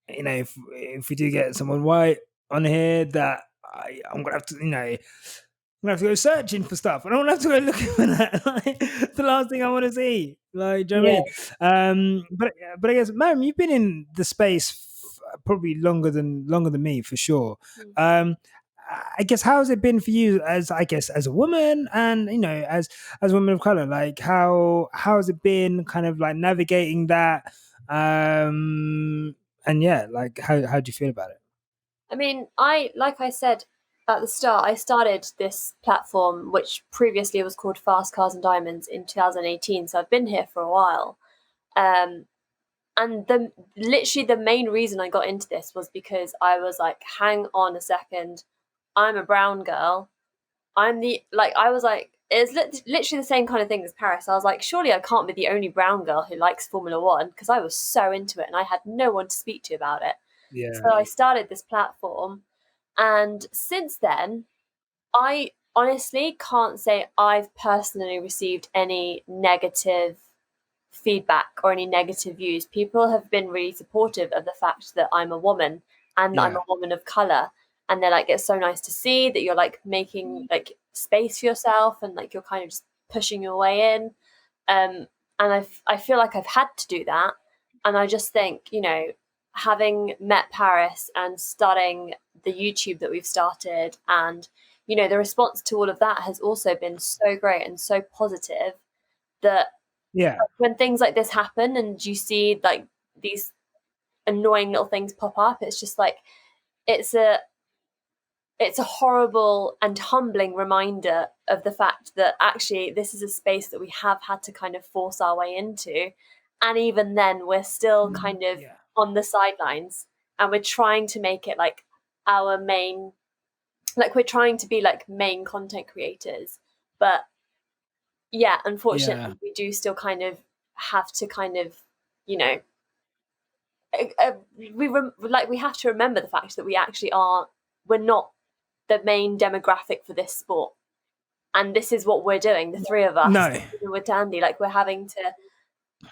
if we do get someone white on here, that I'm gonna have to I'm gonna have to go searching for stuff. I don't want to have to go looking for that. Like, it's the last thing I want to see. Like, do you know what I mean? But I guess, Marium, you've been in the space probably longer than me, for sure. I guess, how has it been for you as a woman, and as a woman of color? Like, how has it been kind of like navigating that? And yeah, like, how do you feel about it? I mean, like I said at the start, I started this platform, which previously was called Fast Cars and Diamonds, in 2018. So I've been here for a while. And literally the main reason I got into this was because I was like, hang on a second, I'm a brown girl. I was like, it's literally the same kind of thing as Paris. I was like, surely I can't be the only brown girl who likes Formula One, because I was so into it and I had no one to speak to about it. Yeah. So I started this platform, and since then, I honestly can't say I've personally received any negative feedback or any negative views. People have been really supportive of the fact that I'm a woman and I'm a woman of color, and they're like, it's so nice to see that you're like making like space for yourself, and like you're kind of just pushing your way in. And I feel like I've had to do that, and I just think, having met Paris and starting the YouTube that we've started, and the response to all of that has also been so great and so positive, that when things like this happen and you see like these annoying little things pop up, it's just like, it's a horrible and humbling reminder of the fact that actually this is a space that we have had to kind of force our way into, and even then we're still kind of on the sidelines, and we're trying to make it like our main, like we're trying to be like main content creators, but unfortunately we do still kind of have to kind of we have to remember the fact that we're not the main demographic for this sport, and this is what we're doing, the three of us with Dandy. Like, we're having to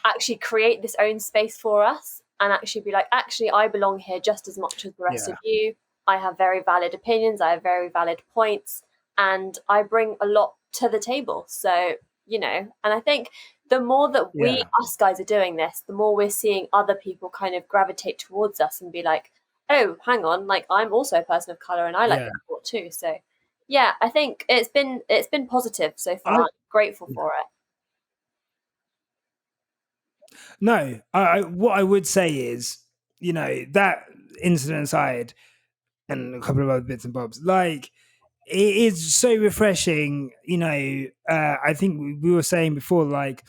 actually create this own space for us and actually be like, actually, I belong here just as much as the rest of you. I have very valid opinions, I have very valid points, and I bring a lot to the table. So, and I think the more that us guys are doing this, the more we're seeing other people kind of gravitate towards us and be like, oh, hang on, like, I'm also a person of color and I like that sport too. So I think it's been positive so far. I'm grateful for it. No, what I would say is, that incident aside, and a couple of other bits and bobs, like, it is so refreshing. I think we were saying before, like,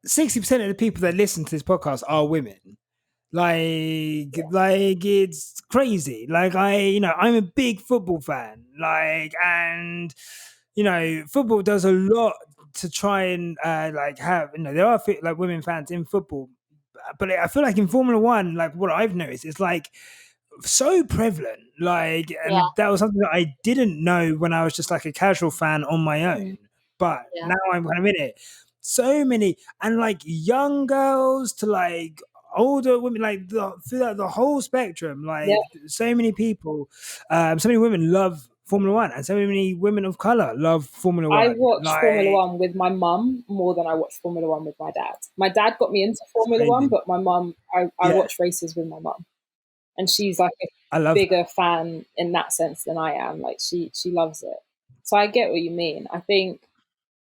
60% of the people that listen to this podcast are women. Like it's crazy. Like I'm a big football fan. Like, and football does a lot to try and like have there are like women fans in football, but I feel like in Formula One, like what I've noticed is like so prevalent. Like, Yeah, and that was something that I didn't know when I was just like a casual fan on my own. But yeah, now I'm kind of in it. So many, and like young girls to like older women, like throughout the whole spectrum, Yeah, like so many people, so many women love Formula One, and so many women of color love Formula I One. watch Formula Like, One with my mum more than I watch Formula One with my dad. My dad got me into it's Formula One, crazy. but my mum, I Yeah, watch races with my mum, and she's like a I love bigger fan in that sense than I am. Like she loves it. So I get what you mean. I think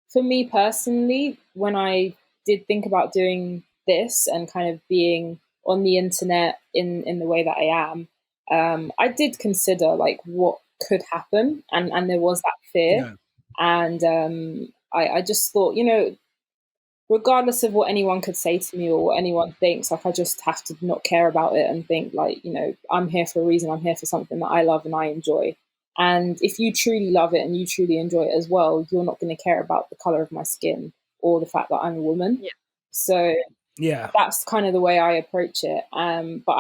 for me personally, when I did think about doing this and kind of being on the internet in the way that I am, I did consider like what could happen, and there was that fear, that. and I just thought, regardless of what anyone could say to me or what anyone thinks, like I just have to not care about it and think like, I'm here for a reason. I'm here for something that I love and I enjoy. And if you truly love it and you truly enjoy it as well, you're not going to care about the color of my skin or the fact that I'm a woman. yeah. So Yeah, that's kind of the way I approach it. But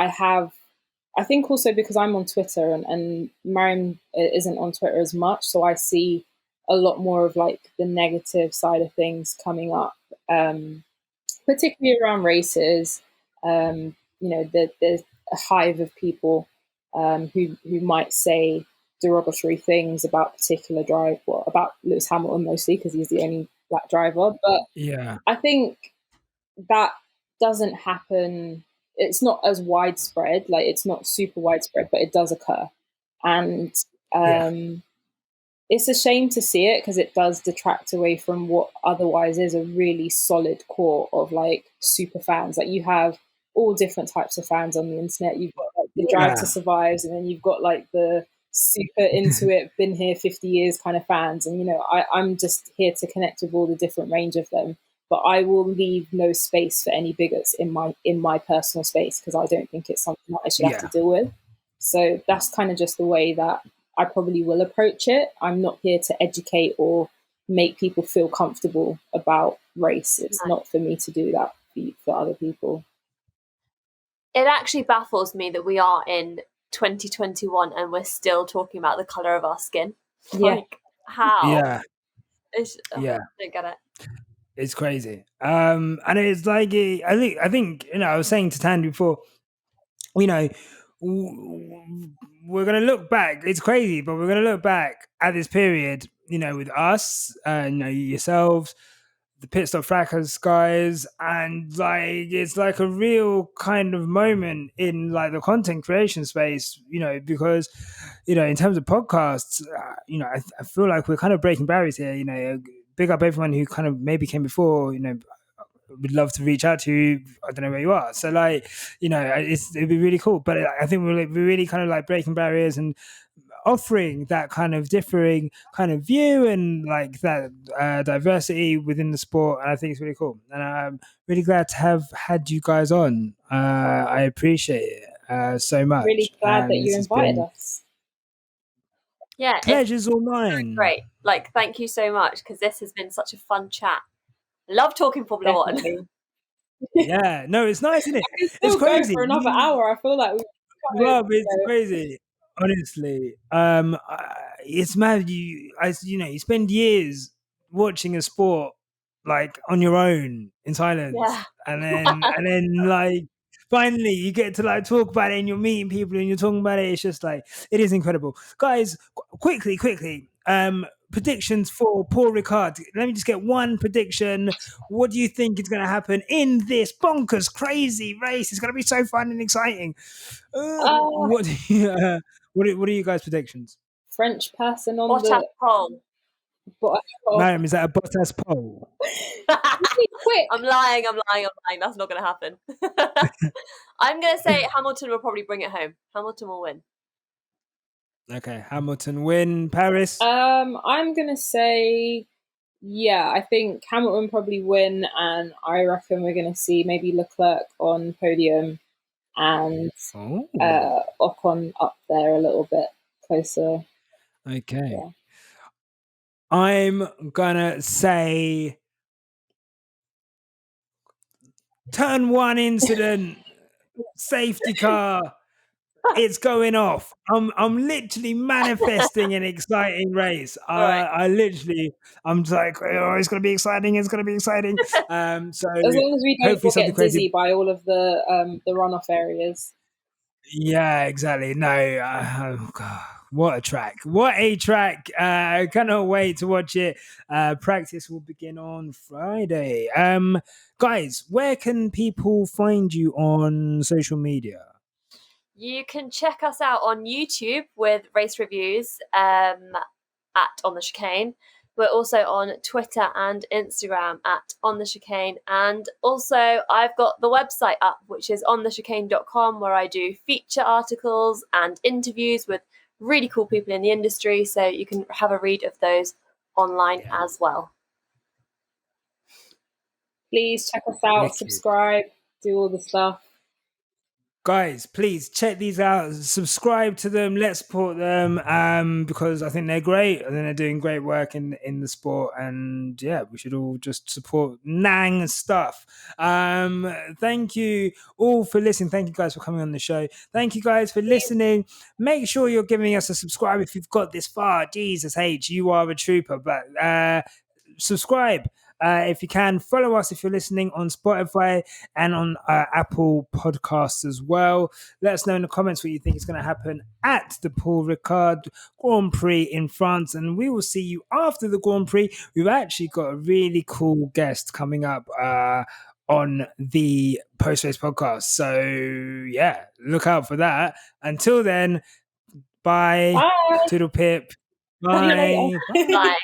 I think also because I'm on Twitter and Mariam isn't on Twitter as much, so I see a lot more of like the negative side of things coming up, particularly around races. There's a hive of people who might say derogatory things about particular about Lewis Hamilton mostly because he's the only black driver. But yeah, I think that doesn't happen. It's not as widespread, like it's not super widespread, but it does occur. And yeah, um, it's a shame to see it because it does detract away from what otherwise is a really solid core of like super fans. Like you have all different types of fans on the internet. You've got like the Drive to yeah. Survives, and then you've got like the super into it, been here 50 years kind of fans. And I'm just here to connect with all the different range of them. But I will leave no space for any bigots in my personal space because I don't think it's something that I should have to Yeah, deal with. So that's kind of just the way that I probably will approach it. I'm not here to educate or make people feel comfortable about race. It's No. not for me to do that for other people. It actually baffles me that we are in 2021 and we're still talking about the color of our skin. Yeah. Like, how? yeah, I yeah. don't get it. It's crazy. And it's like I think I was saying to Tandy before, you know, we're gonna look back. It's crazy, but we're gonna look back at this period, with us, yourselves, the pit stop fracas guys, and like it's like a real kind of moment in like the content creation space, because in terms of podcasts, I feel like we're kind of breaking barriers here. Big up everyone who kind of maybe came before. Would love to reach out to you. I don't know where you are. So like, it'd be really cool. But I think we're really kind of like breaking barriers and offering that kind of differing kind of view and like that diversity within the sport. And I think it's really cool. And I'm really glad to have had you guys on. I appreciate it so much. Really glad that And this you has invited been us. Yeah, it's pleasures all mine. great. Like, thank you so much because this has been such a fun chat. Love talking Formula One. Definitely. Yeah, no, it's nice, isn't it? I can It's still go crazy. for another hour. I feel like Rob, it's crazy. Honestly, it's mad. You spend years watching a sport like on your own in silence, Yeah. and then like finally you get to like talk about it, and you're meeting people and you're talking about it. It's just like it is incredible, guys. Quickly, predictions for Paul Ricard. Let me just get one prediction. What do you think is going to happen in this bonkers, crazy race? It's going to be so fun and exciting. uh, What do you, what are you guys' predictions? French person on What a the poll. oh, Mariam, is that a Bottas poll? really quick. I'm lying. That's not going to happen. I'm going to say Hamilton will probably bring it home. Hamilton will win. Okay, Hamilton win. Paris. I'm gonna say yeah. I think Hamilton probably win, and I reckon we're gonna see maybe Leclerc on podium. and Oh, Ocon up there a little bit closer. okay. Yeah. I'm gonna say turn one incident, safety car. It's going off. I'm literally manifesting an exciting race. right. I'm just like, oh, it's gonna be exciting. It's gonna be exciting. So As long as we don't hopefully all something get dizzy crazy. by all of the runoff areas. Yeah, exactly. No, oh God, what a track! What a track! I cannot wait to watch it. Practice will begin on Friday. Guys, where can people find you on social media? You can check us out on YouTube with race reviews at On The Chicane. We're also on Twitter and Instagram at On The Chicane. And also, I've got the website up, which is onthechicane.com, where I do feature articles and interviews with really cool people in the industry. So you can have a read of those online as well. Please check us out, Wicked. subscribe, do all the stuff. Guys, please check these out. Subscribe to them. Let's support them because I think they're great. I think they're doing great work in the sport. And yeah, we should all just support Nang stuff. Thank you all for listening. Thank you guys for coming on the show. Thank you guys for listening. Make sure you're giving us a subscribe if you've got this far. Jesus H, you are a trooper. But subscribe. If you can, follow us if you're listening on Spotify and on Apple Podcasts as well. Let us know in the comments what you think is going to happen at the Paul Ricard Grand Prix in France, and we will see you after the Grand Prix. We've actually got a really cool guest coming up on the post-race podcast. So yeah, look out for that. Until then, bye. Bye. Toodle pip. See you later. Bye. Bye.